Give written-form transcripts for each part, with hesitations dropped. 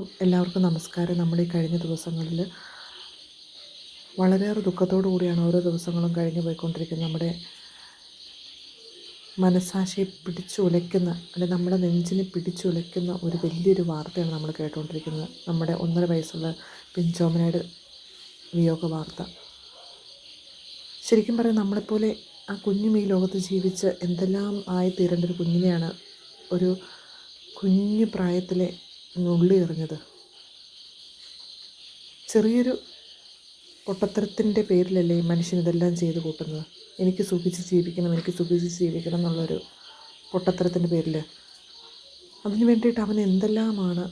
എല്ലാവർക്കും നമസ്കാരം. നമ്മൾ ഈ കഴിഞ്ഞ ദിവസങ്ങളിൽ വളരെയേറെ ദുഃഖത്തോടു കൂടിയാണ് ഓരോ ദിവസങ്ങളും കഴിഞ്ഞു പോയിക്കൊണ്ടിരിക്കുന്നത്. നമ്മുടെ മനസ്സാക്ഷിയെ പിടിച്ചുലയ്ക്കുന്ന, അല്ലെങ്കിൽ നമ്മുടെ നെഞ്ചിനെ പിടിച്ചുലയ്ക്കുന്ന ഒരു വലിയൊരു വാർത്തയാണ് നമ്മൾ കേട്ടുകൊണ്ടിരിക്കുന്നത്. നമ്മുടെ 1.5 വയസ്സുള്ള പിഞ്ചോമനയുടെ വിയോഗ വാർത്ത. ശരിക്കും പറയാം, നമ്മളെപ്പോലെ ആ കുഞ്ഞും ഈ ലോകത്ത് ജീവിച്ച് എന്തെല്ലാം ആയിത്തീരേണ്ട ഒരു കുഞ്ഞിനെയാണ് ഒരു കുഞ്ഞു പ്രായത്തിലെ നുള്ളി എറിഞ്ഞത്. ചെറിയൊരു പൊട്ടത്തരത്തിൻ്റെ പേരിലല്ലേ മനുഷ്യൻ ഇതെല്ലാം ചെയ്ത് കൂട്ടുന്നത്. എനിക്ക് സുഖിച്ച് ജീവിക്കണം എന്നുള്ളൊരു പൊട്ടത്തരത്തിൻ്റെ പേരിൽ അതിന് വേണ്ടിയിട്ട് അവൻ എന്തെല്ലാമാണ്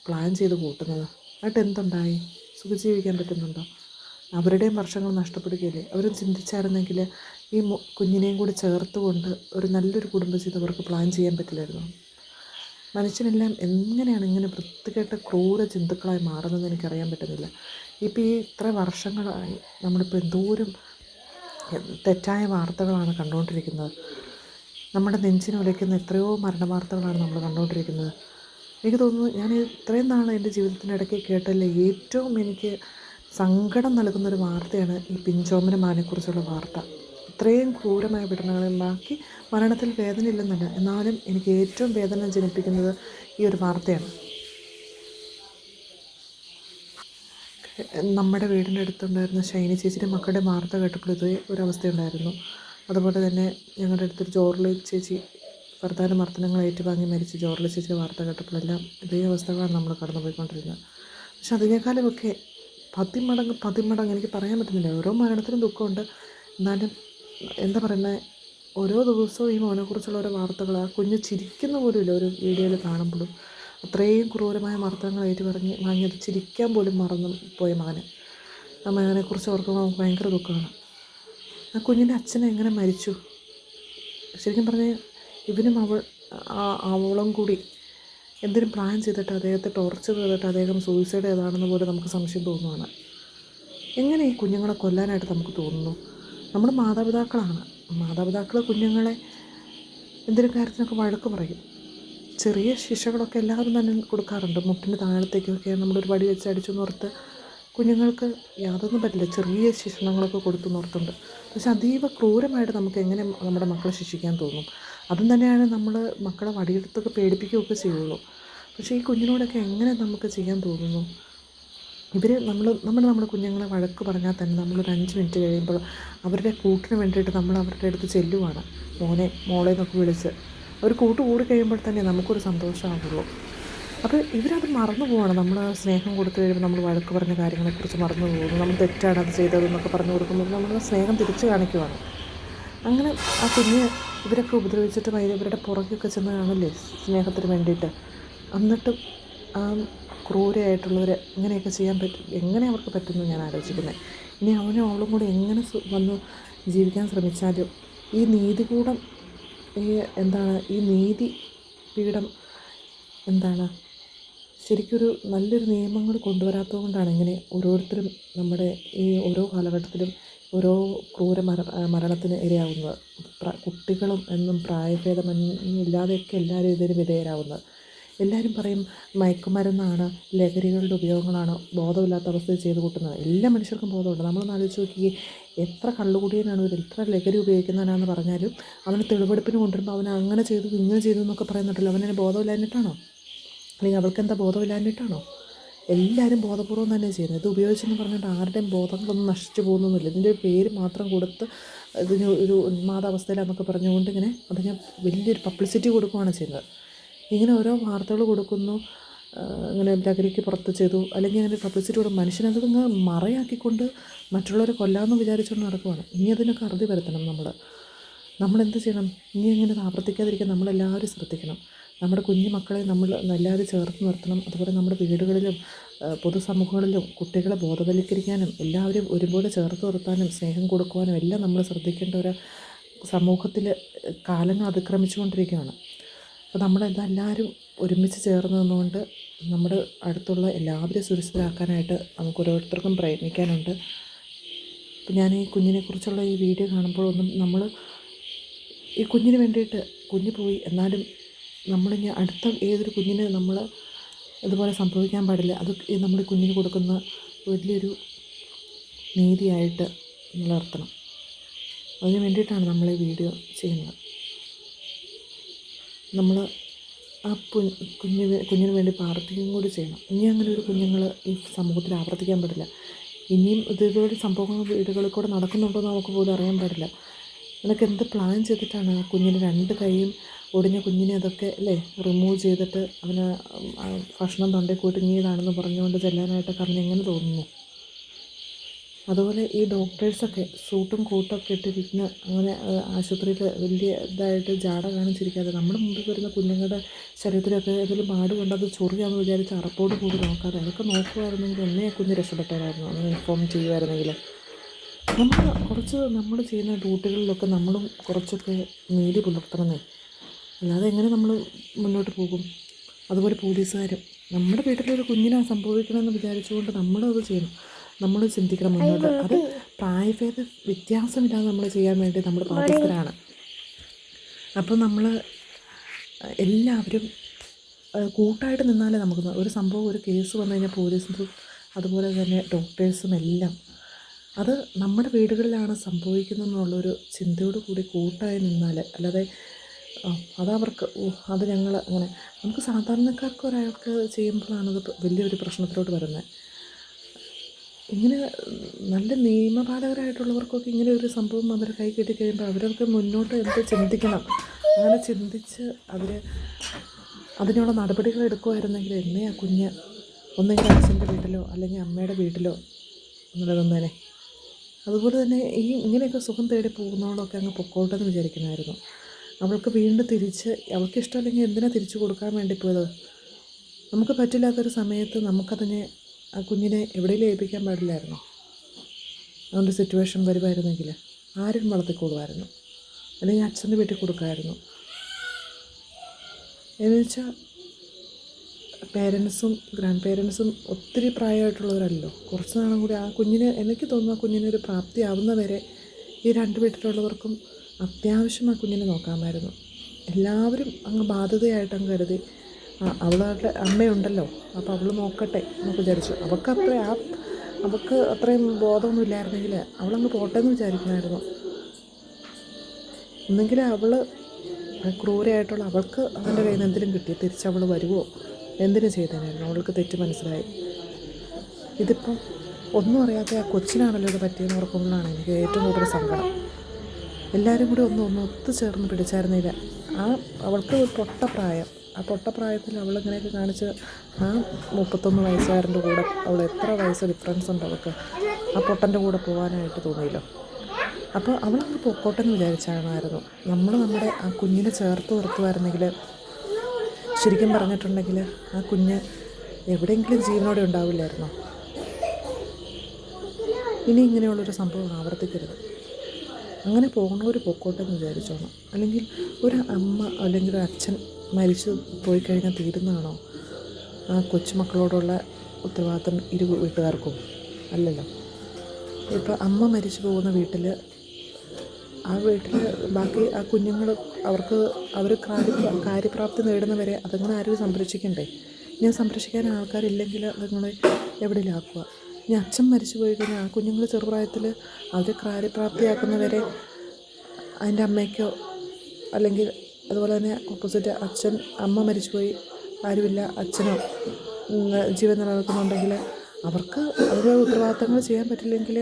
പ്ലാൻ ചെയ്ത് കൂട്ടുന്നത്. എന്നിട്ട് എന്തുണ്ടായി? സുഖിച്ച് ജീവിക്കാൻ പറ്റുന്നുണ്ടോ? അവരുടെയും വർഷങ്ങൾ നഷ്ടപ്പെടുകയല്ലേ. അവരും ചിന്തിച്ചായിരുന്നെങ്കിൽ ഈ കുഞ്ഞിനെയും കൂടി ചേർത്തുകൊണ്ട് ഒരു നല്ലൊരു കുടുംബജീവിതം അവർക്ക് പ്ലാൻ ചെയ്യാൻ പറ്റില്ലായിരുന്നു. മനുഷ്യനെല്ലാം എങ്ങനെയാണ് ഇങ്ങനെ വൃത്തികെട്ട ക്രൂര ജന്തുക്കളായി മാറുന്നതെന്ന് എനിക്കറിയാൻ പറ്റുന്നില്ല. ഇപ്പോൾ ഈ ഇത്ര വർഷങ്ങളായി നമ്മളിപ്പോൾ എന്തോരം തെറ്റായ വാർത്തകളാണ് കണ്ടുകൊണ്ടിരിക്കുന്നത്. നമ്മുടെ നെഞ്ചിനുലയ്ക്കുന്ന എത്രയോ മരണവാർത്തകളാണ് നമ്മൾ കണ്ടുകൊണ്ടിരിക്കുന്നത്. എനിക്ക് തോന്നുന്നു, ഞാൻ ഇത്രയും നാൾ എൻ്റെ ജീവിതത്തിനിടയ്ക്ക് കേട്ടല്ലേ ഏറ്റവും എനിക്ക് സങ്കടം നൽകുന്നൊരു വാർത്തയാണ് ഈ പിഞ്ചോമന മാനെക്കുറിച്ചുള്ള വാർത്ത. ഇത്രയും ക്രൂരമായ പീഡനങ്ങളിൽ ബാക്കി മരണത്തിൽ വേദനയില്ലെന്നല്ല, എന്നാലും എനിക്ക് ഏറ്റവും വേദന ജനിപ്പിക്കുന്നത് ഈ ഒരു വാർത്തയാണ്. നമ്മുടെ വീടിൻ്റെ അടുത്തുണ്ടായിരുന്ന ഷൈനി ചേച്ചിയുടെ മക്കളുടെ വാർത്ത കേട്ടപ്പോൾ ഇതേ ഒരവസ്ഥയുണ്ടായിരുന്നു. അതുപോലെ തന്നെ ഞങ്ങളുടെ അടുത്തൊരു ജോർലി ചേച്ചി മർദ്ദനങ്ങൾ ഏറ്റുവാങ്ങി മരിച്ച് ജോർലി ചേച്ചിയുടെ വാർത്ത കേട്ടപ്പോഴെല്ലാം ഇതേ അവസ്ഥകളാണ് നമ്മൾ കടന്നു പോയിക്കൊണ്ടിരുന്നത്. പക്ഷെ അതിനേക്കാളുമൊക്കെ പതിമടങ്ങ് എനിക്ക് പറയാൻ പറ്റുന്നില്ല. ഓരോ മരണത്തിനും ദുഃഖമുണ്ട്. എന്നാലും എന്താ പറയുന്നത്, ഓരോ ദിവസവും ഈ മോനെക്കുറിച്ചുള്ള ഓരോ വാർത്തകൾ, ആ കുഞ്ഞ് ചിരിക്കുന്ന പോലുമില്ല ഒരു വീഡിയോയിൽ കാണുമ്പോഴും. അത്രയും ക്രൂരമായ മർദ്ദനങ്ങൾ വാങ്ങിയത് ചിരിക്കാൻ പോലും മറന്നു പോയ മകന്. ആ മകനെക്കുറിച്ച് ഓർക്കുമ്പോൾ നമുക്ക് ഭയങ്കര ദുഃഖമാണ്. ആ കുഞ്ഞിൻ്റെ അച്ഛൻ എങ്ങനെ മരിച്ചു? ശരിക്കും പറഞ്ഞാൽ ഇവനും അവളും കൂടി എന്തിനും പ്ലാൻ ചെയ്തിട്ട് അദ്ദേഹത്തെ ടോർച്ചർ ചെയ്തിട്ട് അദ്ദേഹം സൂയിസൈഡ് ചെയ്താണെന്ന് പോലും നമുക്ക് സംശയം തോന്നുവാണ്. എങ്ങനെ ഈ കുഞ്ഞുങ്ങളെ കൊല്ലാനായിട്ട് നമുക്ക് തോന്നുന്നു? നമ്മൾ മാതാപിതാക്കൾ കുഞ്ഞുങ്ങളെ എന്തൊരു കാര്യത്തിനൊക്കെ വഴക്ക് പറയും. ചെറിയ ശിക്ഷകളൊക്കെ എല്ലാവരും തന്നെ കൊടുക്കാറുണ്ട്. മുട്ടിന് താഴത്തേക്കൊക്കെ നമ്മളൊരു വടി വെച്ച് അടിച്ചു എന്നോർത്ത് കുഞ്ഞുങ്ങൾക്ക് യാതൊന്നും പറ്റില്ല. ചെറിയ ശിക്ഷണങ്ങളൊക്കെ കൊടുത്തു എന്നോർത്തുണ്ട്. പക്ഷെ അതീവ ക്രൂരമായിട്ട് നമുക്ക് എങ്ങനെ നമ്മുടെ മക്കളെ ശിക്ഷിക്കാൻ തോന്നും? അതും തന്നെയാണ് നമ്മൾ മക്കളെ വടിയെടുത്തൊക്കെ പേടിപ്പിക്കുകയൊക്കെ ചെയ്യുള്ളൂ. പക്ഷേ ഈ കുഞ്ഞിനോടൊക്കെ എങ്ങനെ നമുക്ക് ചെയ്യാൻ തോന്നുന്നു? നമ്മുടെ കുഞ്ഞുങ്ങളെ വഴക്ക് പറഞ്ഞാൽ തന്നെ നമ്മളൊരു 5 മിനിറ്റ് കഴിയുമ്പോൾ അവരുടെ കൂട്ടിന് വേണ്ടിയിട്ട് നമ്മൾ അവരുടെ അടുത്ത് ചെല്ലുവാണ്. മോളെ എന്നൊക്കെ വിളിച്ച് ഒരു കൂട്ട് കൂടി കഴിയുമ്പോൾ തന്നെ നമുക്കൊരു സന്തോഷമാകുള്ളൂ. അപ്പോൾ ഇവരത് മറന്നു പോവാണ്. നമ്മൾ സ്നേഹം കൊടുത്തു കഴിയുമ്പോൾ നമ്മൾ വഴക്ക് പറഞ്ഞ കാര്യങ്ങളെക്കുറിച്ച് മറന്നു പോകുന്നു. നമ്മൾ തെറ്റാണ് അത് ചെയ്തതെന്നൊക്കെ പറഞ്ഞു കൊടുക്കുമ്പോൾ നമ്മൾ സ്നേഹം തിരിച്ചു കാണിക്കുവാണ്. അങ്ങനെ ആ കുഞ്ഞ് ഇവരൊക്കെ ഉപദ്രവിച്ചിട്ട് ഇവരുടെ പുറകൊക്കെ ചെന്ന് കാണില്ലേ സ്നേഹത്തിന് വേണ്ടിയിട്ട്. എന്നിട്ടും ആ ക്രൂരമായിട്ടുള്ളവർ ഇങ്ങനെയൊക്കെ ചെയ്യാൻ പറ്റും. എങ്ങനെ അവർക്ക് പറ്റുന്നു ഞാൻ ആലോചിക്കുന്നത്. ഇനി അവനും അവളും കൂടി എങ്ങനെ വന്ന് ജീവിക്കാൻ ശ്രമിച്ചാലും ഈ നീതികൂടം ഈ നീതി പീഠം ശരിക്കൊരു നല്ലൊരു നിയമങ്ങൾ കൊണ്ടുവരാത്തത് കൊണ്ടാണ് ഇങ്ങനെ ഓരോരുത്തരും നമ്മുടെ ഈ ഓരോ കാലഘട്ടത്തിലും ഓരോ ക്രൂര മരണത്തിന് ഇരയാവുന്നത്. കുട്ടികളും എന്നും പ്രായഭേദമന്യമില്ലാതെയൊക്കെ എല്ലാവരും ഇതിന് വിധേയരാകുന്നത്. എല്ലാവരും പറയും മയക്കുമരുന്നാണ്, ലഹരികളുടെ ഉപയോഗങ്ങളാണ് ബോധമില്ലാത്ത അവസ്ഥയിൽ ചെയ്ത് കൂട്ടുന്നത്. എല്ലാ മനുഷ്യർക്കും ബോധമുണ്ട്. നമ്മളൊന്ന് ആലോചിച്ച് നോക്കി, എത്ര കള്ളുകുടിയനാണ് എത്ര ലഹരി ഉപയോഗിക്കുന്നവനാണെന്ന് പറഞ്ഞാലും അവന് തെളിവെടുപ്പിന് കൊണ്ടുവരുമ്പോൾ അവൻ അങ്ങനെ ചെയ്തു ഇങ്ങനെ ചെയ്തു എന്നൊക്കെ പറയുന്നുണ്ടല്ലോ. അവനെ ബോധമില്ലാഞ്ഞിട്ടാണോ? അല്ലെങ്കിൽ അവൾക്കെന്താ ബോധമില്ലാഞ്ഞിട്ടാണോ? എല്ലാവരും ബോധപൂർവ്വം തന്നെ ചെയ്യുന്നത്. ഇത് ഉപയോഗിച്ചെന്ന് പറഞ്ഞിട്ട് ആരുടെയും ബോധങ്ങളൊന്നും നശിച്ചു പോകുന്നൊന്നുമില്ല. ഇതിൻ്റെ പേര് മാത്രം കൊടുത്ത് ഇതിന് ഒരു ഉന്മാദാവസ്ഥയിലാണെന്നൊക്കെ പറഞ്ഞുകൊണ്ട് ഇങ്ങനെ അതിന് വലിയൊരു പബ്ലിസിറ്റി കൊടുക്കുകയാണ് ചെയ്യുന്നത്. ഇങ്ങനെ ഓരോ വാർത്തകൾ കൊടുക്കുന്നു, ഇങ്ങനെ ലഹരിക്ക് പുറത്ത് ചെയ്തു, അല്ലെങ്കിൽ ഇങ്ങനെ പബ്ലിസിറ്റി കൊടുക്കും. മനുഷ്യനത് ഇങ്ങനെ മറയാക്കിക്കൊണ്ട് മറ്റുള്ളവരെ കൊല്ലാമെന്ന് വിചാരിച്ചുകൊണ്ട് നടക്കുവാണ്. ഇനി അതിനൊക്കെ അറുതി വരുത്തണം. നമ്മളെന്ത് ചെയ്യണം? ഇനി ഇങ്ങനെ ആവർത്തിക്കാതിരിക്കാൻ നമ്മളെല്ലാവരും ശ്രദ്ധിക്കണം. നമ്മുടെ കുഞ്ഞു മക്കളെ നമ്മൾ എല്ലാവരും ചേർത്ത് നിർത്തണം. അതുപോലെ നമ്മുടെ വീടുകളിലും പൊതുസമൂഹങ്ങളിലും കുട്ടികളെ ബോധവൽക്കരിക്കാനും എല്ലാവരും ഒരുപോലെ ചേർത്ത് നിർത്താനും സ്നേഹം കൊടുക്കുവാനും എല്ലാം നമ്മൾ ശ്രദ്ധിക്കേണ്ട ഒരു സമൂഹത്തിൽ കാലങ്ങൾ അതിക്രമിച്ചുകൊണ്ടിരിക്കുകയാണ്. അപ്പോൾ നമ്മളെല്ലാവരും ഒരുമിച്ച് ചേർന്ന് നിന്നുകൊണ്ട് നമ്മുടെ അടുത്തുള്ള എല്ലാവരെയും സുരക്ഷിതരാക്കാനായിട്ട് നമുക്ക് ഓരോരുത്തർക്കും പ്രയത്നിക്കാനുണ്ട്. അപ്പോൾ ഞാൻ ഈ കുഞ്ഞിനെക്കുറിച്ചുള്ള ഈ വീഡിയോ കാണുമ്പോഴൊന്നും നമ്മൾ ഈ കുഞ്ഞിന് വേണ്ടിയിട്ട് കുഞ്ഞ് പോയി, എന്നാലും നമ്മളിനി അടുത്ത ഏതൊരു കുഞ്ഞിനെ നമ്മൾ ഇതുപോലെ സംഭവിക്കാൻ പാടില്ല. അത് നമ്മൾ കുഞ്ഞിന് കൊടുക്കുന്ന വലിയൊരു നീതിയായിട്ട് നിലനിർത്തണം. അതിന് വേണ്ടിയിട്ടാണ് നമ്മൾ ഈ വീഡിയോ ചെയ്യുന്നത്. നമ്മൾ ആ കുഞ്ഞിന് വേണ്ടി പ്രാർത്ഥിക്കുകയും കൂടി ചെയ്യണം. ഇനി അങ്ങനെ ഒരു കുഞ്ഞുങ്ങൾ ഈ സമൂഹത്തിൽ ആവർത്തിക്കാൻ പാടില്ല. ഇനിയും ഇതുപോലെ സംഭവങ്ങൾ വീടുകളിൽ കൂടെ നടക്കുന്നുണ്ടോ എന്ന് നമുക്ക് പോലും അറിയാൻ പാടില്ല. നിനക്ക് എന്ത് പ്ലാൻ ചെയ്തിട്ടാണ് ആ കുഞ്ഞിന് 2 കൈയും ഒടിഞ്ഞ കുഞ്ഞിനെ അതൊക്കെ അല്ലേ റിമൂവ് ചെയ്തിട്ട് അവന് ഭക്ഷണം തൊണ്ടയിൽ കുടുങ്ങിയതാണെന്ന് പറഞ്ഞുകൊണ്ട് ചെല്ലാനായിട്ടൊക്കെ അവന് എങ്ങനെ തോന്നുന്നു? അതുപോലെ ഈ ഡോക്ടേഴ്സൊക്കെ സൂട്ടും കോട്ടൊക്കെ ഇട്ടിരിക്കുന്ന അങ്ങനെ ആശുപത്രിയിൽ വലിയ ഇതായിട്ട് ജാട കാണിച്ചിരിക്കാതെ നമ്മുടെ മുമ്പിൽ വരുന്ന കുഞ്ഞുങ്ങളുടെ ശരീരത്തിലൊക്കെ ഏതെങ്കിലും പാട് കൊണ്ട് അത് ചൊറിയാമെന്ന് വിചാരിച്ച് അറപ്പോട് കൂടി നോക്കാതെ അതൊക്കെ നോക്കുമായിരുന്നെങ്കിൽ എന്നെ കുഞ്ഞ് രക്ഷപ്പെട്ടായിരുന്നു. അങ്ങനെ ഇൻഫോം ചെയ്യുമായിരുന്നെങ്കിൽ നമ്മൾ ചെയ്യുന്ന ഡ്യൂട്ടികളിലൊക്കെ നമ്മളും കുറച്ചൊക്കെ നീതി പുലർത്തണമെന്നേ. അല്ലാതെ എങ്ങനെ നമ്മൾ മുന്നോട്ട് പോകും? അതുപോലെ പോലീസുകാരും നമ്മുടെ വീട്ടിലൊരു കുഞ്ഞിനെ സംഭവിക്കണമെന്ന് വിചാരിച്ചുകൊണ്ട് നമ്മളത് ചെയ്യണം. നമ്മൾ ചിന്തിക്കണം മുന്നോട്ട്. അത് പ്രായഭേദ വ്യത്യാസമില്ലാതെ നമ്മൾ ചെയ്യാൻ വേണ്ടി നമ്മൾ ബാധ്യസ്ഥരാണ്. അപ്പോൾ നമ്മൾ എല്ലാവരും കൂട്ടായിട്ട് നിന്നാലേ നമുക്ക് ഒരു സംഭവം ഒരു കേസ് വന്നു കഴിഞ്ഞാൽ പോലീസും അതുപോലെ തന്നെ ഡോക്ടേഴ്സും എല്ലാം അത് നമ്മുടെ വീടുകളിലാണ് സംഭവിക്കുന്നതെന്നുള്ളൊരു ചിന്തയോട് കൂടി കൂട്ടായി നിന്നാൽ, അല്ലാതെ അതവർക്ക് അത് ഞങ്ങൾ അങ്ങനെ നമുക്ക് സാധാരണക്കാർക്ക് ഒരാൾക്ക് ചെയ്യുമ്പോഴാണത് വലിയൊരു പ്രശ്നത്തിലോട്ട് വരുന്നത്. ഇങ്ങനെ നല്ല നിയമപാലകരായിട്ടുള്ളവർക്കൊക്കെ ഇങ്ങനെ ഒരു സംഭവം അവർ കൈ കെട്ടി കഴിയുമ്പോൾ അവരൊക്കെ മുന്നോട്ട് എന്ത് ചിന്തിക്കണം, അങ്ങനെ ചിന്തിച്ച് അവർ അതിനുള്ള നടപടികൾ എടുക്കുമായിരുന്നെങ്കിൽ എന്നെ ആ കുഞ്ഞ് ഒന്നെങ്കിൽ അച്ഛൻ്റെ വീട്ടിലോ അല്ലെങ്കിൽ അമ്മയുടെ വീട്ടിലോ നിലനിന്നേനെ. അതുപോലെ തന്നെ ഇങ്ങനെയൊക്കെ സുഖം തേടി പോകുന്നവളൊക്കെ അങ്ങ് പൊക്കോട്ടെന്ന് വിചാരിക്കണമായിരുന്നു. അവൾക്ക് വീണ്ടും തിരിച്ച് അവൾക്ക് ഇഷ്ടമല്ലെങ്കിൽ എന്തിനാ തിരിച്ചു കൊടുക്കാൻ വേണ്ടി പോയത്? നമുക്ക് പറ്റില്ലാത്തൊരു സമയത്ത് നമുക്കതിനെ ആ കുഞ്ഞിനെ എവിടെയെങ്കിലും ഏൽപ്പിക്കാൻ പാടില്ലായിരുന്നു. അതുകൊണ്ട് സിറ്റുവേഷൻ വരുമായിരുന്നെങ്കിൽ ആരും വളർത്തിക്കൊള്ളുമായിരുന്നു, അല്ലെങ്കിൽ അച്ഛൻ്റെ വീട്ടിൽ കൊടുക്കാമായിരുന്നു. എന്ന് വെച്ചാൽ പേരൻസും ഗ്രാൻഡ് പേരൻസും ഒത്തിരി പ്രായമായിട്ടുള്ളവരല്ലോ. കുറച്ച് നാളും കൂടി ആ കുഞ്ഞിന് എനിക്ക് തോന്നുന്നു ആ കുഞ്ഞിനൊരു പ്രാപ്തിയാവുന്ന വരെ ഈ 2 വീട്ടിലുള്ളവർക്കും അത്യാവശ്യം ആ കുഞ്ഞിനെ നോക്കാമായിരുന്നു. എല്ലാവരും അങ്ങ് ബാധ്യതയായിട്ട് അങ്ങ് കരുതി അവളുടെ അമ്മയുണ്ടല്ലോ അപ്പോൾ അവൾ നോക്കട്ടെ എന്നൊക്കെ വിചാരിച്ചു. അവൾക്ക് അത്രയും ബോധമൊന്നും ഇല്ലായിരുന്നെങ്കിൽ അവളങ്ങ് പോട്ടെ എന്ന് വിചാരിക്കണമായിരുന്നു. ഒന്നെങ്കിൽ അവൾ ക്രൂരയായിട്ടുള്ള അവൾക്ക് അവൻ്റെ കയ്യിൽ നിന്ന് എന്തെങ്കിലും കിട്ടി തിരിച്ചവൾ വരുമോ എന്തിനു ചെയ്തേനായിരുന്നു. അവൾക്ക് തെറ്റ് മനസ്സിലായി. ഇതിപ്പം ഒന്നും അറിയാത്ത ആ കൊച്ചിനാണല്ലോ ഇത് പറ്റിയെന്ന് ഓർക്കുമ്പോഴാണ് എനിക്ക് ഏറ്റവും കൂടുതൽ സങ്കടം. എല്ലാവരും കൂടി ഒന്ന് ഒത്തുചേർന്ന് പിടിച്ചായിരുന്നില്ല. അവൾക്ക് പൊട്ടപ്രായം, ആ പൊട്ടപ്രായത്തിൽ അവളിങ്ങനെയൊക്കെ കാണിച്ച് ആ 31 വയസ്സുകാരൻ്റെ കൂടെ അവൾ എത്ര വയസ്സ് ഡിഫറൻസ് ഉണ്ട് അവൾക്ക്, ആ പൊട്ടൻ്റെ കൂടെ പോകാനായിട്ട് തോന്നിയില്ലോ. അപ്പോൾ അവളങ്ങ് പൊക്കോട്ടെന്ന് വിചാരിച്ചാണായിരുന്നു. നമ്മുടെ ആ കുഞ്ഞിനെ ചേർത്ത് നിർത്തുമായിരുന്നെങ്കിൽ ശരിക്കും പറഞ്ഞിട്ടുണ്ടെങ്കിൽ ആ കുഞ്ഞ് എവിടെയെങ്കിലും ജീവനോടെ ഉണ്ടാവില്ലായിരുന്നോ? ഇനി ഇങ്ങനെയുള്ളൊരു സംഭവം ആവർത്തിക്കരുത്. അങ്ങനെ പോകുന്നവർ പൊക്കോട്ടെന്ന് വിചാരിച്ചോണം. അല്ലെങ്കിൽ ഒരു അമ്മ അല്ലെങ്കിൽ ഒരു അച്ഛൻ മരിച്ചു പോയി കഴിഞ്ഞാൽ തീരുന്നതാണോ ആ കൊച്ചുമക്കളോടുള്ള ഉത്തരവാദിത്തം വീട്ടുകാർക്കും? അല്ലല്ലോ. ഇപ്പോൾ അമ്മ മരിച്ചു പോകുന്ന വീട്ടിൽ ആ വീട്ടിൽ ബാക്കി ആ കുഞ്ഞുങ്ങൾ അവർ കാര്യപ്രാപ്തി നേടുന്നവരെ അതങ്ങനെ ആരും സംരക്ഷിക്കണ്ടേ? ഞാൻ സംരക്ഷിക്കാൻ ആൾക്കാരില്ലെങ്കിൽ അതുങ്ങളെ എവിടെയിലാക്കുക? ഇനി അച്ഛൻ മരിച്ചു പോയി കഴിഞ്ഞാൽ ആ കുഞ്ഞുങ്ങൾ ചെറുപ്രായത്തിൽ അവർ കാര്യപ്രാപ്തിയാക്കുന്നവരെ അതിൻ്റെ അമ്മയ്ക്കോ അല്ലെങ്കിൽ അതുപോലെ തന്നെ ഓപ്പോസിറ്റ് അമ്മ മരിച്ചുപോയി ആരുമില്ല, അച്ഛനോ ജീവൻ നിലനിൽക്കുന്നുണ്ടെങ്കിൽ അവർക്ക് അവരുടെ ഉത്തരവാദിത്തങ്ങൾ ചെയ്യാൻ പറ്റില്ലെങ്കിൽ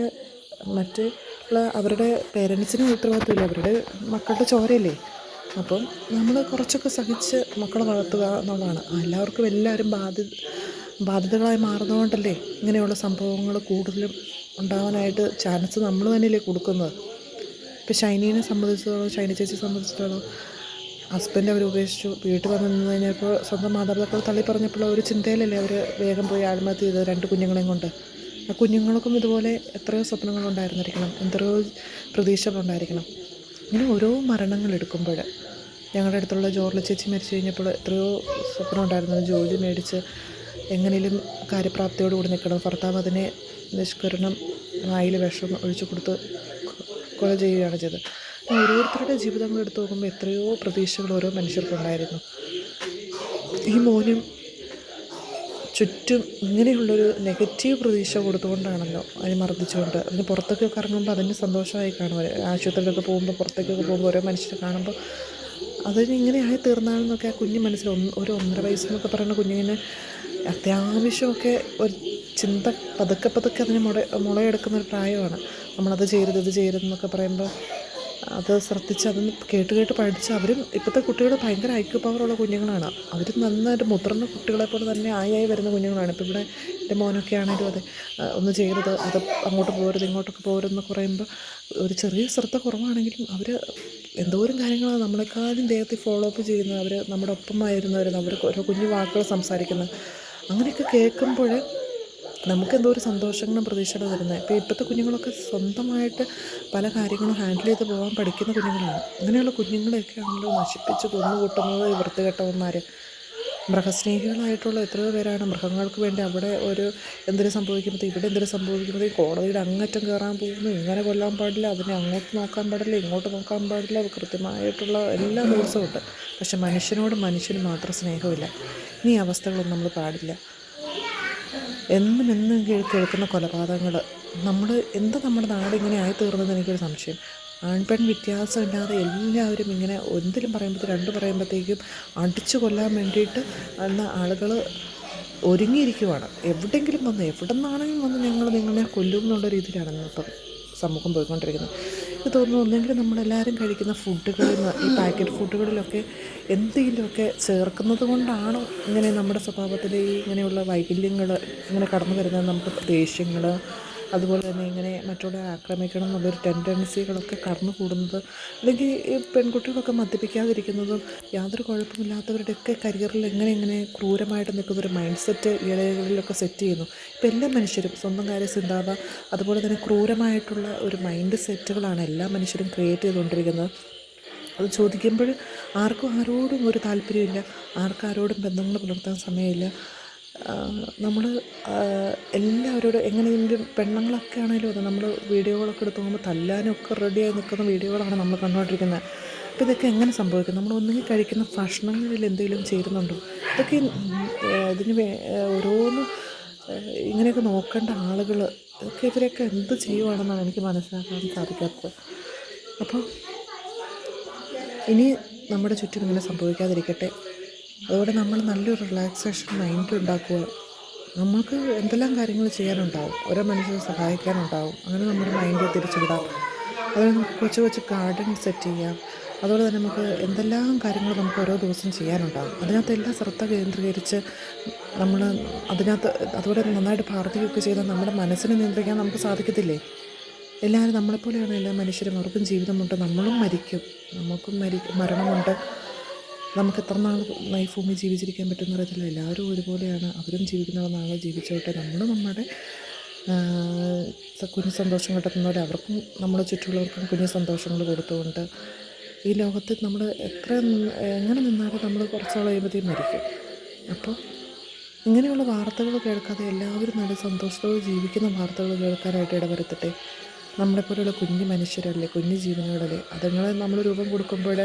മറ്റുള്ള അവരുടെ പേരൻസിനും ഉത്തരവാദിത്തമില്ല, അവരുടെ മക്കളുടെ ചോരയല്ലേ. അപ്പം നമ്മൾ കുറച്ചൊക്കെ സഹിച്ച് മക്കളെ വളർത്തുക എന്നുള്ളതാണ്. എല്ലാവരും ബാധിതകളായി മാറുന്നതുകൊണ്ടല്ലേ ഇങ്ങനെയുള്ള സംഭവങ്ങൾ കൂടുതലും ഉണ്ടാവാനായിട്ട് ചാൻസ് നമ്മൾ തന്നെയല്ലേ കൊടുക്കുന്നത്. ഇപ്പോൾ ഷൈനീനെ സംബന്ധിച്ചിടത്തോളം, ഷൈനി ചേച്ചിയെ സംബന്ധിച്ചിടത്തോളം ഹസ്ബൻഡ് അവർ ഉപേക്ഷിച്ചു, വീട്ടിൽ വന്ന് നിന്ന് കഴിഞ്ഞപ്പോൾ സ്വന്തം മാതാപിതാക്കൾ തള്ളി പറഞ്ഞപ്പോൾ ഒരു ചിന്തയിലല്ലേ അവർ വേഗം പോയി ആത്മഹത്യ ചെയ്തത് 2 കുഞ്ഞുങ്ങളെയും കൊണ്ട്. ആ കുഞ്ഞുങ്ങൾക്കും ഇതുപോലെ എത്രയോ സ്വപ്നങ്ങളുണ്ടായിരുന്നിരിക്കണം, എത്രയോ പ്രതീക്ഷകളുണ്ടായിരിക്കണം. ഇങ്ങനെ ഓരോ മരണങ്ങൾ എടുക്കുമ്പോൾ ഞങ്ങളുടെ അടുത്തുള്ള ജോർല ചേച്ചി മരിച്ചു കഴിഞ്ഞപ്പോൾ എത്രയോ സ്വപ്നം ഉണ്ടായിരുന്നു. ജോലി മേടിച്ച് എങ്ങനെയും കാര്യപ്രാപ്തിയോടുകൂടി നിൽക്കണം. ഭർത്താവ് അതിനെ നിഷ്കരണം വായിൽ വിഷം ഒഴിച്ചു കൊടുത്ത് കൊല ചെയ്യുകയാണ് ചെയ്തത്. ഓരോരുത്തരുടെ ജീവിതങ്ങൾ എടുത്തു നോക്കുമ്പോൾ എത്രയോ പ്രതീക്ഷകൾ ഓരോ മനുഷ്യർക്കുണ്ടായിരുന്നു. ഈ മോനും ചുറ്റും ഇങ്ങനെയുള്ളൊരു നെഗറ്റീവ് പ്രതീക്ഷ കൊടുത്തുകൊണ്ടാണല്ലോ അതിനെ മർദ്ദിച്ചുകൊണ്ട് അതിന് പുറത്തേക്കൊക്കെ ഇറങ്ങുമ്പോൾ അതിന് സന്തോഷമായി കാണും. ആശുപത്രിയിലൊക്കെ പോകുമ്പോൾ പുറത്തേക്കൊക്കെ പോകുമ്പോൾ ഓരോ മനുഷ്യരെ കാണുമ്പോൾ അതിന് ഇങ്ങനെ ആയി തീർന്നാലെന്നൊക്കെ ആ കുഞ്ഞ് മനസ്സിൽ ഒരു 1.5 വയസ്സെന്നൊക്കെ പറയുന്ന കുഞ്ഞിന് അത്യാവശ്യമൊക്കെ ഒരു ചിന്ത പതുക്കെ പതുക്കെ അതിന് മുളയെടുക്കുന്നൊരു പ്രായമാണ്. നമ്മളത് ചെയ്യരുത് ഇത് ചെയ്യരുതെന്നൊക്കെ പറയുമ്പോൾ അത് ശ്രദ്ധിച്ച് അതൊന്ന് കേട്ട് കേട്ട് പഠിച്ച് അവരും ഇപ്പോഴത്തെ കുട്ടികൾ ഭയങ്കര ഐക്യു പവറുള്ള കുഞ്ഞുങ്ങളാണ്. അവർ നന്നായിട്ട് മുതിർന്ന കുട്ടികളെപ്പോലെ തന്നെ ആയി വരുന്ന കുഞ്ഞുങ്ങളാണ്. ഇപ്പോൾ ഇവിടെ എൻ്റെ മോനൊക്കെ ആണെങ്കിലും അതെ, ഒന്ന് ചെയ്യരുത്, അത് അങ്ങോട്ട് പോകരുത് ഇങ്ങോട്ടൊക്കെ പോകരുതെന്നൊക്കെ പറയുമ്പോൾ ഒരു ചെറിയ ശ്രദ്ധ കുറവാണെങ്കിലും അവർ എന്തോരം കാര്യങ്ങളാണ് നമ്മളെക്കാളും ദേഹത്തിൽ ഫോളോ അപ്പ് ചെയ്യുന്നത്. അവർ നമ്മുടെ ഒപ്പമായിരുന്നവർ അവർ ഓരോ കുഞ്ഞു വാക്കുകൾ സംസാരിക്കുന്നത് അങ്ങനെയൊക്കെ കേൾക്കുമ്പോൾ നമുക്കെന്തോ ഒരു സന്തോഷങ്ങളും പ്രതീക്ഷകളും തരുന്നത്. ഇപ്പോൾ ഇപ്പോഴത്തെ കുഞ്ഞുങ്ങളൊക്കെ സ്വന്തമായിട്ട് പല കാര്യങ്ങളും ഹാൻഡിൽ ചെയ്ത് പോകാൻ പഠിക്കുന്ന കുഞ്ഞുങ്ങളാണ്. അങ്ങനെയുള്ള കുഞ്ഞുങ്ങളെയൊക്കെ ആണല്ലോ നശിപ്പിച്ച് കൊന്നുകൂട്ടുന്നത് ഈ വൃത്തികെട്ടവന്മാർ. മൃഗസ്നേഹികളായിട്ടുള്ള എത്രയോ പേരാണ് മൃഗങ്ങൾക്ക് വേണ്ടി അവിടെ ഒരു എന്തെങ്കിലും സംഭവിക്കുമ്പോഴത്തേക്കും ഇവിടെ എന്തെങ്കിലും സംഭവിക്കുമ്പോഴത്തേക്കും കോടതിയുടെ അങ്ങറ്റം കയറാൻ പോകുന്നു. ഇങ്ങനെ കൊല്ലാൻ പാടില്ല, അതിനെ അങ്ങോട്ട് നോക്കാൻ പാടില്ല, ഇങ്ങോട്ട് നോക്കാൻ പാടില്ല, കൃത്യമായിട്ടുള്ള എല്ലാ റൂൾസും ഉണ്ട്. പക്ഷെ മനുഷ്യനോട് മനുഷ്യന് മാത്രം സ്നേഹമില്ല. ഈ അവസ്ഥകളൊന്നും നമ്മൾ പാടില്ല. എന്നും കേൾക്കുന്ന കൊലപാതകങ്ങൾ നമ്മുടെ നാട് ഇങ്ങനെ ആയിത്തീർന്നതെന്ന് എനിക്കൊരു സംശയം. ആൺപെൺ വ്യത്യാസമില്ലാതെ എല്ലാവരും ഇങ്ങനെ എന്തെങ്കിലും പറയുമ്പോഴത്തേക്കും അടിച്ചു കൊല്ലാൻ വേണ്ടിയിട്ട് എന്ന ആളുകൾ ഒരുങ്ങിയിരിക്കുവാണ്. എവിടെ നിന്നാണെങ്കിലും വന്ന് ഞങ്ങൾ നിങ്ങളെ കൊല്ലും എന്നുള്ള രീതിയിലാണ് ഇപ്പം സമൂഹം പോയിക്കൊണ്ടിരിക്കുന്നത്. എനിക്ക് തോന്നുന്നു ഒന്നെങ്കിലും നമ്മളെല്ലാവരും കഴിക്കുന്ന ഫുഡുകളിൽ നിന്ന് ഈ പാക്കറ്റ് ഫുഡുകളിലൊക്കെ എന്തെങ്കിലുമൊക്കെ ചേർക്കുന്നത് കൊണ്ടാണോ ഇങ്ങനെ നമ്മുടെ സ്വഭാവത്തിൽ ഈ ഇങ്ങനെയുള്ള വൈകല്യങ്ങൾ ഇങ്ങനെ കടന്നു വരുന്നത്. നമുക്ക് ദേഷ്യങ്ങൾ, അതുപോലെ തന്നെ ഇങ്ങനെ മറ്റുള്ളവരെ ആക്രമിക്കണം എന്നുള്ളൊരു ടെൻഡൻസികളൊക്കെ കടന്നു കൂടുന്നത്, അല്ലെങ്കിൽ ഈ പെൺകുട്ടികളൊക്കെ മദ്യപിക്കാതിരിക്കുന്നതും യാതൊരു കുഴപ്പമില്ലാത്തവരുടെയൊക്കെ കരിയറിൽ എങ്ങനെ ക്രൂരമായിട്ട് നിൽക്കുന്നൊരു മൈൻഡ് സെറ്റ് ഇടകളിലൊക്കെ സെറ്റ് ചെയ്യുന്നു. ഇപ്പോൾ എല്ലാ മനുഷ്യരും സ്വന്തം കാര്യം ചിന്താവ, അതുപോലെ തന്നെ ക്രൂരമായിട്ടുള്ള ഒരു മൈൻഡ് സെറ്റുകളാണ് എല്ലാ മനുഷ്യരും ക്രിയേറ്റ് ചെയ്തുകൊണ്ടിരിക്കുന്നത്. അത് ചോദിക്കുമ്പോൾ ആരോടും ഒരു താല്പര്യമില്ല, ആരോടും ബന്ധങ്ങൾ പുലർത്താൻ സമയമില്ല. നമ്മൾ എല്ലാവരോടും എങ്ങനെയെങ്കിലും പെണ്ണുങ്ങളൊക്കെ ആണെങ്കിലും അത് നമ്മൾ വീഡിയോകളൊക്കെ എടുത്ത് നോക്കുമ്പോൾ തല്ലാനൊക്കെ റെഡിയായി നിൽക്കുന്ന വീഡിയോകളാണ് നമ്മൾ കണ്ടുകൊണ്ടിരിക്കുന്നത്. അപ്പോൾ ഇതൊക്കെ എങ്ങനെ സംഭവിക്കും? നമ്മൾ ഒന്നുകിൽ കഴിക്കുന്ന ഭക്ഷണങ്ങളിൽ എന്തെങ്കിലും ചേരുന്നുണ്ടോ? ഇതൊക്കെ ഇതിന് ഓരോന്ന് ഇങ്ങനെയൊക്കെ നോക്കേണ്ട ആളുകൾ ഇവരൊക്കെ എന്ത് ചെയ്യുവാണെന്നാണ് എനിക്ക് മനസ്സിലാക്കാൻ സാധിക്കാത്തത്. അപ്പോൾ ഇനി നമ്മുടെ ചുറ്റും ഇങ്ങനെ സംഭവിക്കാതിരിക്കട്ടെ. അതുകൊണ്ട് നമ്മൾ നല്ലൊരു റിലാക്സേഷൻ മൈൻഡ് ഉണ്ടാക്കുക. നമുക്ക് എന്തെല്ലാം കാര്യങ്ങൾ ചെയ്യാനുണ്ടാവും, ഓരോ മനുഷ്യരെ സഹായിക്കാനുണ്ടാവും. അങ്ങനെ നമ്മുടെ മൈൻഡ് തിരിച്ചുവിടാം. അതുപോലെ നമുക്ക് കൊച്ചു ഗാർഡൻ സെറ്റ് ചെയ്യാം. അതുപോലെ തന്നെ നമുക്ക് എന്തെല്ലാം കാര്യങ്ങൾ നമുക്ക് ഓരോ ദിവസം ചെയ്യാനുണ്ടാകും. അതിനകത്ത് എല്ലാം ശ്രദ്ധ കേന്ദ്രീകരിച്ച് നമ്മൾ അതുപോലെ നന്നായിട്ട് പ്രാർത്ഥിക്കുകയൊക്കെ ചെയ്താൽ നമ്മുടെ മനസ്സിനെ നിയന്ത്രിക്കാൻ നമുക്ക് സാധിക്കത്തില്ലേ? എല്ലാവരും നമ്മളെപ്പോലെയാണ് എല്ലാ മനുഷ്യരും. അവർക്കും ജീവിതമുണ്ട്, നമ്മളും മരിക്കും, നമുക്കും മരണമുണ്ട്. നമുക്ക് എത്ര നാൾ ഈ ഭൂമി ജീവിച്ചിരിക്കാൻ പറ്റുമെന്ന് അറിയത്തില്ല. എല്ലാവരും ഒരുപോലെയാണ്, അവരും ജീവിക്കുന്ന നാളെ ജീവിച്ചോട്ടെ. നമ്മുടെ കുഞ്ഞു സന്തോഷം കിട്ടുന്നവരെ അവർക്കും നമ്മളെ ചുറ്റുമുള്ളവർക്കും കുഞ്ഞു സന്തോഷങ്ങൾ കൊടുത്തുകൊണ്ട് ഈ ലോകത്തിൽ നമ്മൾ എങ്ങനെ നിന്നാലും നമ്മൾ കുറച്ചാൾ കഴിയുമ്പോഴത്തേക്കും മരിക്കും. അപ്പോൾ ഇങ്ങനെയുള്ള വാർത്തകൾ കേൾക്കാതെ എല്ലാവരും നല്ല സന്തോഷത്തോടെ ജീവിക്കുന്ന വാർത്തകൾ കേൾക്കാനായിട്ട് ഇടവരുത്തട്ടെ. നമ്മളെപ്പോലെയുള്ള കുഞ്ഞു മനുഷ്യരല്ലേ, കുഞ്ഞു ജീവനുകളല്ലേ. അതുങ്ങളെ നമ്മൾ രൂപം കൊടുക്കുമ്പോൾ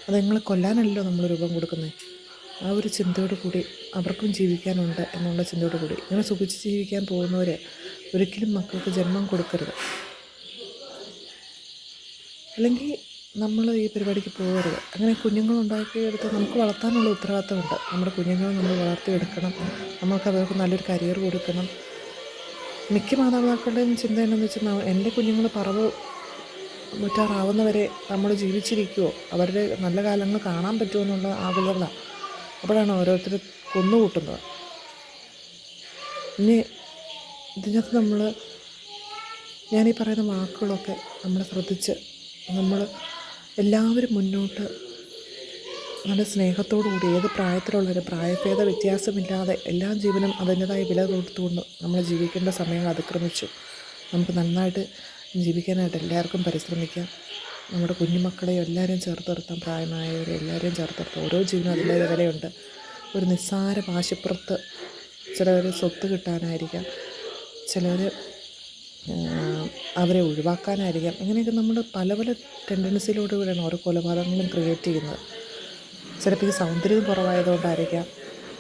അതുങ്ങളെ കൊല്ലാനല്ലോ നമ്മൾ രൂപം കൊടുക്കുന്നത്. ആ ഒരു ചിന്തയോട് കൂടി അവർക്കും ജീവിക്കാനുണ്ട് എന്നുള്ള ചിന്തയോട് കൂടി ഇങ്ങനെ സുഖിച്ച് ജീവിക്കാൻ പോകുന്നവർ ഒരിക്കലും മക്കൾക്ക് ജന്മം കൊടുക്കരുത്. അല്ലെങ്കിൽ നമ്മൾ ഈ പരിപാടിക്ക് പോകരുത്. അങ്ങനെ കുഞ്ഞുങ്ങളുണ്ടാക്കിയെടുത്ത് നമുക്ക് വളർത്താനുള്ള ഉത്തരവാദിത്തമുണ്ട്. നമ്മുടെ കുഞ്ഞുങ്ങളെ നമ്മൾ വളർത്തിയെടുക്കണം, നമുക്ക് അവർക്ക് നല്ലൊരു കരിയർ കൊടുക്കണം. മിക്ക മാതാപിതാക്കളുടെയും ചിന്ത എന്താണെന്ന് വെച്ചാൽ എൻ്റെ കുഞ്ഞുങ്ങൾ പറവ് മുറ്റാറാവുന്നവരെ നമ്മൾ ജീവിച്ചിരിക്കുമോ, അവരുടെ നല്ല കാലങ്ങൾ കാണാൻ പറ്റുമോ എന്നുള്ള ആകുലകളാണ്. അപ്പോഴാണ് ഓരോരുത്തർ കൊന്നുകൂട്ടുന്നത്. ഇനി ഇതിനകത്ത് ഞാനീ പറയുന്ന വാക്കുകളൊക്കെ നമ്മൾ ശ്രദ്ധിച്ച് നമ്മൾ എല്ലാവരും മുന്നോട്ട് നല്ല സ്നേഹത്തോടുകൂടി ഏത് പ്രായത്തിലുള്ളവരും പ്രായഭേദ വ്യത്യാസമില്ലാതെ എല്ലാ ജീവനും അതിൻ്റെതായ വില കൊടുത്തുകൊണ്ട് നമ്മൾ ജീവിക്കേണ്ട സമയങ്ങൾ അതിക്രമിച്ചു. നമുക്ക് നന്നായിട്ട് ജീവിക്കാനായിട്ട് എല്ലാവർക്കും പരിശ്രമിക്കാം. നമ്മുടെ കുഞ്ഞുമക്കളെ എല്ലാവരെയും ചേർത്ത് നിർത്താം, പ്രായമായവരെ എല്ലാവരെയും ചേർത്ത് നിർത്താം. ഓരോ ജീവനും അതിൻ്റെ വിലയുണ്ട്. ഒരു നിസ്സാര വാശിപ്പുറത്ത് ചിലവർ സ്വത്ത് കിട്ടാനായിരിക്കാം, ചിലവർ അവരെ ഒഴിവാക്കാനായിരിക്കാം. ഇങ്ങനെയൊക്കെ നമ്മൾ പല ടെൻഡൻസിയിലൂടെയാണ് ഓരോ കൊലപാതകങ്ങളും ക്രിയേറ്റ് ചെയ്യുന്നത്. ചിലപ്പോൾ ഈ സൗന്ദര്യം കുറവായതുകൊണ്ടായിരിക്കാം,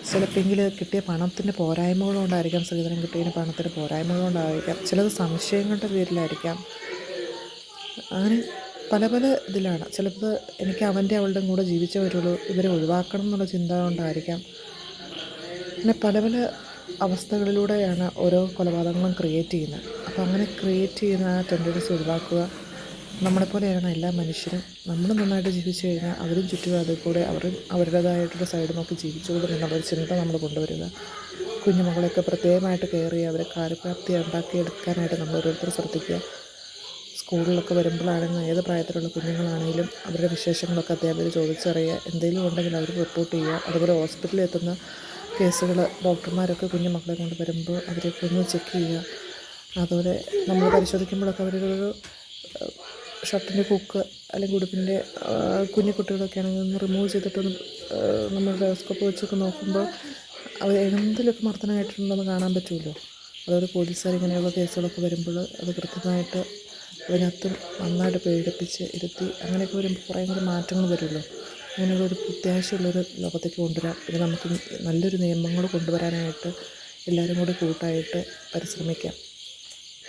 ചിലപ്പോൾ കിട്ടിയ പണത്തിൻ്റെ പോരായ്മകൾ കൊണ്ടായിരിക്കാം, സ്ത്രീധനം കിട്ടിയതിന് പണത്തിൻ്റെ പോരായ്മകൾ കൊണ്ടായിരിക്കാം, ചിലത് സംശയങ്ങളുടെ പേരിലായിരിക്കാം. അങ്ങനെ പല പല ഇതിലാണ്. ചിലപ്പോൾ എനിക്ക് അവൻ്റെ അവളുടെ കൂടെ ജീവിച്ചേ വരുള്ളൂ, ഇവരെ ഒഴിവാക്കണം എന്നുള്ള ചിന്ത കൊണ്ടായിരിക്കാം. അങ്ങനെ പല പല അവസ്ഥകളിലൂടെയാണ് ഓരോ കൊലപാതകങ്ങളും ക്രിയേറ്റ് ചെയ്യുന്നത്. അപ്പോൾ അങ്ങനെ ക്രിയേറ്റ് ചെയ്യുന്ന ആ ടെൻഡൻസി ഒഴിവാക്കുക. നമ്മളെപ്പോലെയാണ് എല്ലാ മനുഷ്യരും. നമ്മൾ നന്നായിട്ട് ജീവിച്ചു കഴിഞ്ഞാൽ അവരും ചുറ്റുപാടിൽ കൂടെ അവരും അവരുടേതായിട്ടൊരു സൈഡ് നോക്കി ജീവിച്ചോളും എന്നുള്ളൊരു ചിന്ത നമ്മൾ കൊണ്ടുവരിക. കുഞ്ഞുമക്കളെയൊക്കെ പ്രത്യേകമായിട്ട് കെയർ ചെയ്യുക, അവരെ കാര്യപ്രാപ്തി ഉണ്ടാക്കിയെടുക്കാനായിട്ട് നമ്മൾ ഓരോരുത്തർ ശ്രദ്ധിക്കുക. സ്കൂളിലൊക്കെ വരുമ്പോഴാണെങ്കിലും ഏത് പ്രായത്തിലുള്ള കുഞ്ഞുങ്ങളാണെങ്കിലും അവരുടെ വിശേഷങ്ങളൊക്കെ അധ്യാപകർ ചോദിച്ചറിയുക. എന്തെങ്കിലും ഉണ്ടെങ്കിൽ അവർ റിപ്പോർട്ട് ചെയ്യുക. അതുപോലെ ഹോസ്പിറ്റലിൽ എത്തുന്ന കേസുകൾ ഡോക്ടർമാരൊക്കെ കുഞ്ഞു മക്കളെ കൊണ്ട് വരുമ്പോൾ അവരെയൊക്കെ ഒന്ന് ചെക്ക് ചെയ്യുക. അതുപോലെ നമ്മൾ പരിശോധിക്കുമ്പോഴൊക്കെ അവരൊരു ഷർട്ടിൻ്റെ ഹുക്ക് അല്ലെങ്കിൽ ഉടുപ്പിൻ്റെ കുഞ്ഞു കുട്ടികളൊക്കെ ആണെങ്കിൽ ഒന്ന് റിമൂവ് ചെയ്തിട്ടൊന്ന് നമ്മൾ ടെലസ്കോപ്പ് വെച്ചൊക്കെ നോക്കുമ്പോൾ അവർ എന്തിലൊക്കെ മർദ്ദനമായിട്ടുണ്ടെന്ന് കാണാൻ പറ്റുമല്ലോ. അതായത് പോലീസുകാർ ഇങ്ങനെയുള്ള കേസുകളൊക്കെ വരുമ്പോൾ അത് കൃത്യമായിട്ട് അതിനകത്ത് നന്നായിട്ട് പേടിപ്പിച്ച് ഇരുത്തി അങ്ങനെയൊക്കെ വരുമ്പോൾ കുറേ കൂടി മാറ്റങ്ങൾ വരുമല്ലോ. അങ്ങനെയുള്ളൊരു പ്രത്യാശയുള്ളൊരു ലോകത്തേക്ക് കൊണ്ടുവരാം. പിന്നെ നമുക്ക് നല്ലൊരു നിയമങ്ങൾ കൊണ്ടുവരാനായിട്ട് എല്ലാവരും കൂടി കൂട്ടായിട്ട് പരിശ്രമിക്കാം.